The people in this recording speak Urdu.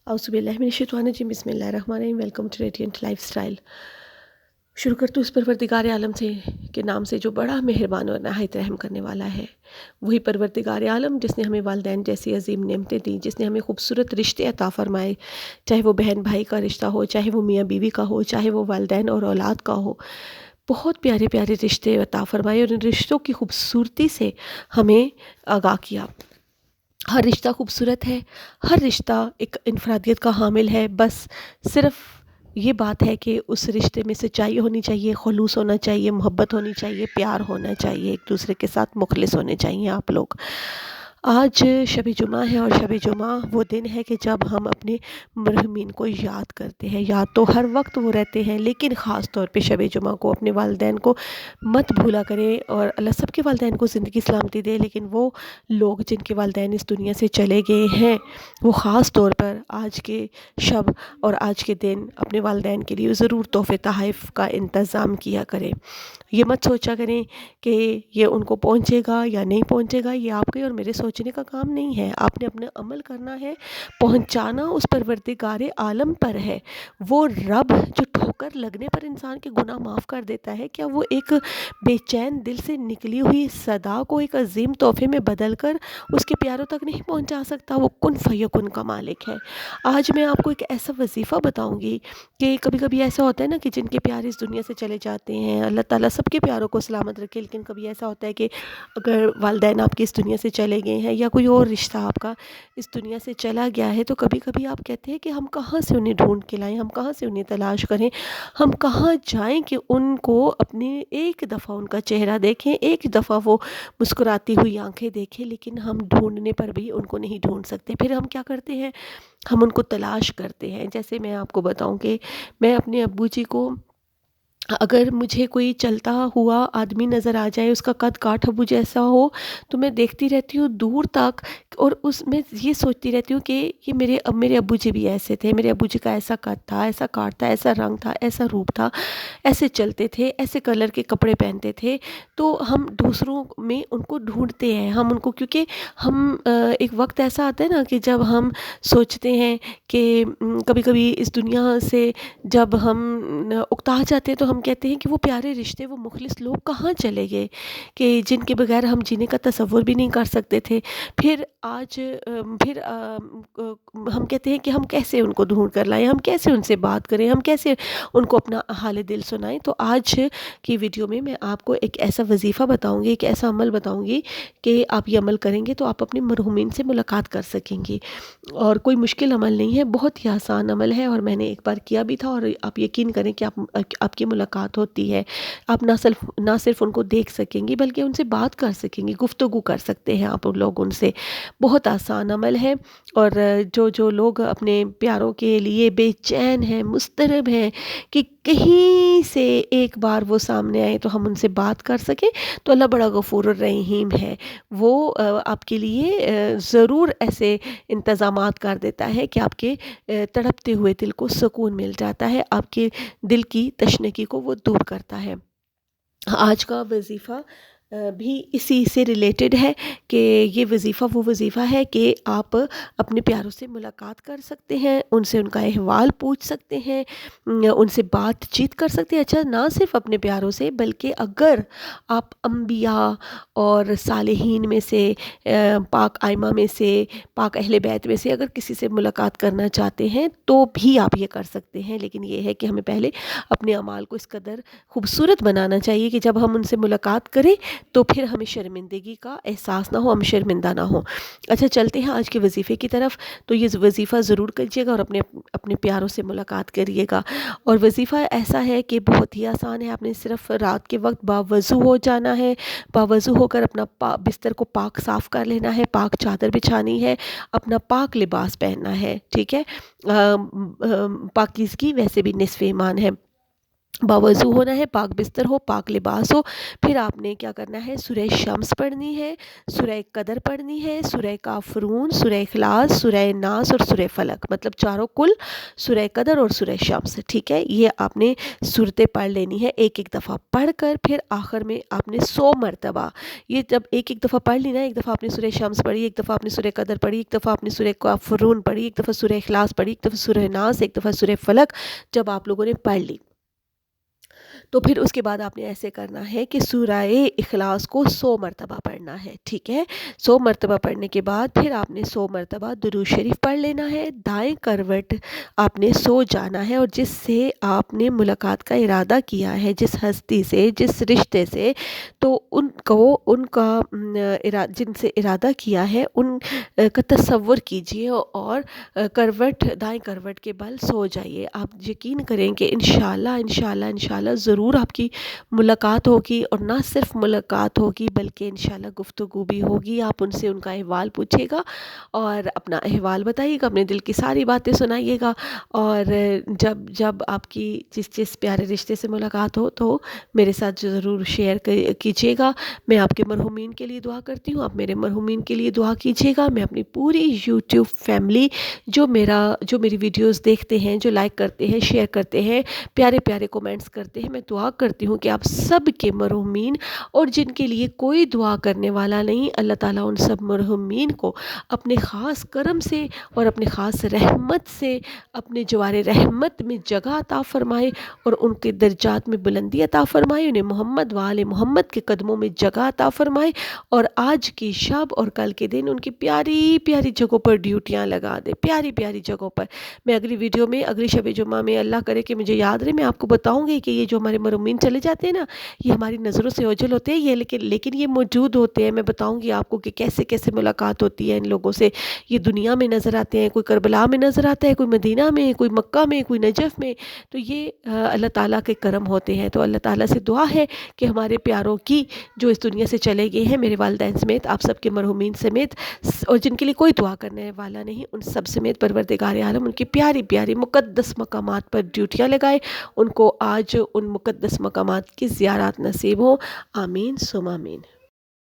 اعوذ باللہ من الشیطان الرجیم، بسم اللہ الرحمن الرحیم۔ Welcome to Radiant Life Style. شروع کرتے اس پروردگار عالم سے کے نام سے جو بڑا مہربان اور نہایت رحم کرنے والا ہے۔ وہی پروردگار عالم جس نے ہمیں والدین جیسی عظیم نعمتیں دیں، جس نے ہمیں خوبصورت رشتے عطا فرمائے، چاہے وہ بہن بھائی کا رشتہ ہو، چاہے وہ میاں بیوی کا ہو، چاہے وہ والدین اور اولاد کا ہو۔ بہت پیارے پیارے رشتے عطا فرمائے اور ان رشتوں کی خوبصورتی سے ہمیں آگاہ کیا۔ ہر رشتہ خوبصورت ہے، ہر رشتہ ایک انفرادیت کا حامل ہے، بس صرف یہ بات ہے کہ اس رشتے میں سچائی ہونی چاہیے، خلوص ہونا چاہیے، محبت ہونی چاہیے، پیار ہونا چاہیے، ایک دوسرے کے ساتھ مخلص ہونے چاہیے آپ لوگ۔ آج شب جمعہ ہے اور شب جمعہ وہ دن ہے کہ جب ہم اپنے مرحومین کو یاد کرتے ہیں۔ یاد تو ہر وقت وہ رہتے ہیں، لیکن خاص طور پہ شب جمعہ کو اپنے والدین کو مت بھولا کریں، اور اللہ سب کے والدین کو زندگی سلامتی دے، لیکن وہ لوگ جن کے والدین اس دنیا سے چلے گئے ہیں وہ خاص طور پر آج کے شب اور آج کے دن اپنے والدین کے لیے ضرور تحفے تحائف کا انتظام کیا کریں۔ یہ مت سوچا کریں کہ یہ ان کو پہنچے گا یا نہیں پہنچے گا، یہ آپ کے اور میرے سوچنے کا کام نہیں ہے۔ آپ نے اپنا عمل کرنا ہے، پہنچانا اس پروردگار عالم پر ہے۔ وہ رب جو ٹھوکر لگنے پر انسان کے گناہ معاف کر دیتا ہے، کیا وہ ایک بے چین دل سے نکلی ہوئی صدا کو ایک عظیم تحفے میں بدل کر اس کے پیاروں تک نہیں پہنچا سکتا؟ وہ کن فیکن کا مالک ہے۔ آج میں آپ کو ایک ایسا وظیفہ بتاؤں گی کہ کبھی کبھی ایسا ہوتا ہے نا کہ جن کے پیارے اس دنیا سے چلے جاتے ہیں، اللہ تعالیٰ سب کے پیاروں کو سلامت رکھے، لیکن کبھی ایسا ہوتا ہے کہ اگر والدین آپ کے اس دنیا سے چلے گئے ہیں یا کوئی اور رشتہ آپ کا اس دنیا سے چلا گیا ہے، تو کبھی کبھی آپ کہتے ہیں کہ ہم کہاں سے انہیں ڈھونڈ کے لائیں، ہم کہاں سے انہیں تلاش کریں، ہم کہاں جائیں کہ ان کو اپنی ایک دفعہ ان کا چہرہ دیکھیں، ایک دفعہ وہ مسکراتی ہوئی آنکھیں دیکھیں، لیکن ہم ڈھونڈنے پر بھی ان کو نہیں ڈھونڈ سکتے۔ پھر ہم کیا کرتے ہیں؟ ہم ان کو تلاش کرتے ہیں۔ جیسے میں آپ کو بتاؤں کہ میں اپنے ابو جی کو، اگر مجھے کوئی چلتا ہوا آدمی نظر آ جائے، اس کا قد کاٹھ ابو جیسا ہو، تو میں دیکھتی رہتی ہوں دور تک، اور اس میں یہ سوچتی رہتی ہوں کہ یہ میرے ابو جی بھی ایسے تھے، میرے ابو جی کا ایسا قد تھا، ایسا کاٹ تھا، ایسا رنگ تھا، ایسا روپ تھا، ایسے چلتے تھے، ایسے کلر کے کپڑے پہنتے تھے۔ تو ہم دوسروں میں ان کو ڈھونڈتے ہیں، ہم ان کو، کیونکہ ہم ایک وقت ایسا آتا ہے نا کہ جب ہم سوچتے ہیں کہ کبھی کبھی اس دنیا سے جب ہم اکتا جاتے ہیں تو ہم کہتے ہیں کہ وہ پیارے رشتے، وہ مخلص لوگ کہاں چلے گئے کہ جن کے بغیر ہم جینے کا تصور بھی نہیں کر سکتے تھے۔ پھر ہم کہتے ہیں کہ ہم کیسے ان کو ڈھونڈ کر لائیں، ہم کیسے ان سے بات کریں، ہم کیسے ان کو اپنا حال دل سنائیں۔ تو آج کی ویڈیو میں آپ کو ایک ایسا وظیفہ بتاؤں گی، ایک ایسا عمل بتاؤں گی کہ آپ یہ عمل کریں گے تو آپ اپنے مرحومین سے ملاقات کر سکیں گے، اور کوئی مشکل عمل نہیں ہے، بہت ہی آسان عمل ہے، اور میں نے ایک بار کیا بھی تھا، اور آپ یقین کریں کہ آپ کی ملاقات ہوتی ہے، آپ نہ صرف ان کو دیکھ سکیں گی بلکہ ان سے بات کر سکیں گی، گفتگو کر سکتے ہیں آپ لوگ ان سے۔ بہت آسان عمل ہے، اور جو لوگ اپنے پیاروں کے لیے بے چین ہیں، مضطرب ہیں کہ کہیں سے ایک بار وہ سامنے آئے تو ہم ان سے بات کر سکیں، تو اللہ بڑا غفور الرحیم ہے، وہ آپ کے لیے ضرور ایسے انتظامات کر دیتا ہے کہ آپ کے تڑپتے ہوئے دل کو سکون مل جاتا ہے، آپ کے دل کی تشنگی کو وہ دور کرتا ہے۔ آج کا وظیفہ بھی اسی سے ریلیٹڈ ہے کہ یہ وظیفہ وہ وظیفہ ہے کہ آپ اپنے پیاروں سے ملاقات کر سکتے ہیں، ان سے ان کا احوال پوچھ سکتے ہیں، ان سے بات چیت کر سکتے ہیں۔ اچھا، نہ صرف اپنے پیاروں سے بلکہ اگر آپ انبیاء اور صالحین میں سے، پاک ائمہ میں سے، پاک اہل بیت میں سے اگر کسی سے ملاقات کرنا چاہتے ہیں تو بھی آپ یہ کر سکتے ہیں، لیکن یہ ہے کہ ہمیں پہلے اپنے اعمال کو اس قدر خوبصورت بنانا چاہیے کہ جب ہم ان سے ملاقات کریں تو پھر ہمیں شرمندگی کا احساس نہ ہو، ہم شرمندہ نہ ہوں۔ اچھا، چلتے ہیں آج کے وظیفے کی طرف۔ تو یہ وظیفہ ضرور کیجیے گا اور اپنے پیاروں سے ملاقات کریے گا۔ اور وظیفہ ایسا ہے کہ بہت ہی آسان ہے، آپ نے صرف رات کے وقت باوضو ہو جانا ہے، باوضو ہو کر اپنا بستر کو پاک صاف کر لینا ہے، پاک چادر بچھانی ہے، اپنا پاک لباس پہننا ہے، ٹھیک ہے؟ پاکیزگی ویسے بھی نصف ایمان ہے۔ باوضو ہونا ہے، پاک بستر ہو، پاک لباس ہو۔ پھر آپ نے کیا کرنا ہے، سورہ شمس پڑھنی ہے، سورہ قدر پڑھنی ہے، سورہ کافرون، سورہ اخلاص، سورہ ناس اور سورہ فلق، مطلب چاروں کل سورہ قدر اور سورہ شمس، ٹھیک ہے۔ یہ آپ نے صورتیں پڑھ لینی ہے ایک ایک دفعہ پڑھ کر، پھر آخر میں آپ نے 100 مرتبہ یہ جب ایک ایک دفعہ پڑھ لی نا، ایک دفعہ آپ نے سورہ شمس پڑھی، ایک دفعہ آپ نے سورہ قدر پڑھی، ایک دفعہ آپ نے سورہ کافرون پڑھی، ایک دفعہ سورہ اخلاص پڑھی، ایک دفعہ سورہ ناس، ایک دفعہ سورہ فلق، جب آپ لوگوں نے پڑھ لی تو پھر اس کے بعد آپ نے ایسے کرنا ہے کہ سورہ اخلاص کو 100 مرتبہ پڑھنا ہے، ٹھیک ہے۔ 100 مرتبہ پڑھنے کے بعد پھر آپ نے 100 مرتبہ درود شریف پڑھ لینا ہے، دائیں کروٹ آپ نے سو جانا ہے، اور جس سے آپ نے ملاقات کا ارادہ کیا ہے، جس ہستی سے، جس رشتے سے، تو ان کا جن سے ارادہ کیا ہے ان کا تصور کیجئے اور دائیں کروٹ کے بل سو جائیے۔ آپ یقین کریں کہ انشاءاللہ ضرور آپ کی ملاقات ہوگی، اور نہ صرف ملاقات ہوگی بلکہ انشاءاللہ گفتگو بھی ہوگی۔ آپ ان سے ان کا احوال پوچھے گا اور اپنا احوال بتائیے گا، اپنے دل کی ساری باتیں سنائیے گا، اور جب آپ کی جس پیارے رشتے سے ملاقات ہو تو میرے ساتھ ضرور شیئر کیجیے گا۔ میں آپ کے مرحومین کے لیے دعا کرتی ہوں، آپ میرے مرحومین کے لیے دعا کیجیے گا۔ میں اپنی پوری یوٹیوب فیملی جو میری ویڈیوز دیکھتے ہیں، جو لائک کرتے ہیں، شیئر کرتے ہیں، پیارے پیارے کومنٹس کرتے ہیں، میں دعا کرتی ہوں کہ آپ سب کے مرحومین، اور جن کے لیے کوئی دعا کرنے والا نہیں، اللہ تعالیٰ ان سب مرحومین کو اپنے خاص کرم سے اور اپنے خاص رحمت سے اپنے جوار رحمت میں جگہ عطا فرمائے، اور ان کے درجات میں بلندی عطا فرمائے، انہیں محمد وآل محمد کے قدموں میں جگہ عطا فرمائے، اور آج کی شب اور کل کے دن ان کی پیاری پیاری جگہوں پر ڈیوٹیاں لگا دے، پیاری پیاری جگہوں پر۔ میں اگلی ویڈیو میں، اگلی شب جمعہ میں، اللہ کرے کہ مجھے یاد رہے، میں آپ کو بتاؤں گی کہ یہ جو ہمارے مرحومین چلے جاتے ہیں نا، یہ ہماری نظروں سے اوجھل ہوتے ہیں، یہ لیکن یہ موجود ہوتے ہیں۔ میں بتاؤں گی آپ کو کہ کیسے کیسے ملاقات ہوتی ہے ان لوگوں سے۔ یہ دنیا میں نظر آتے ہیں، کوئی کربلا میں نظر آتا ہے، کوئی مدینہ میں، کوئی مکہ میں، کوئی نجف میں، تو یہ اللہ تعالیٰ کے کرم ہوتے ہیں۔ تو اللہ تعالیٰ سے دعا ہے کہ ہمارے پیاروں کی جو اس دنیا سے چلے گئے ہیں، میرے والدین سمیت، آپ سب کے مرحومین سمیت، اور جن کے لیے کوئی دعا کرنے والا نہیں، ان سب سمیت پروردگار عالم ان کی پیاری پیاری مقدس مقامات پر ڈیوٹیاں لگائے، ان کو آج ان مقدس مقامات کی زیارات نصیب ہوں۔ آمین ثم آمین۔